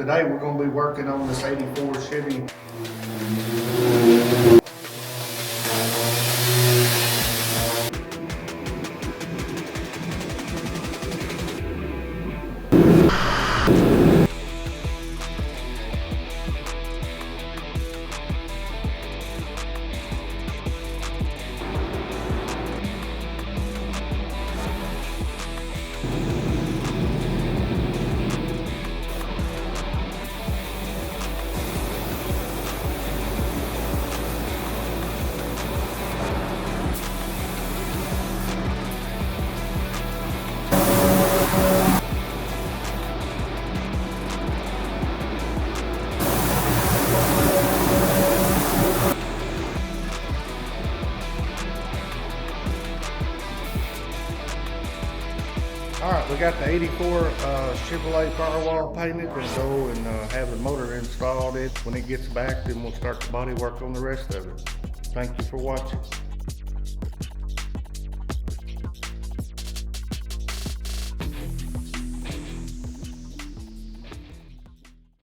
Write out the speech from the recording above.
Today we're going to be working on this 84 Chevy. All right, we got the 84 Chevrolet Firewall painted. We'll go and have the motor installed. When it gets back, then we'll start the body work on the rest of it. Thank you for watching.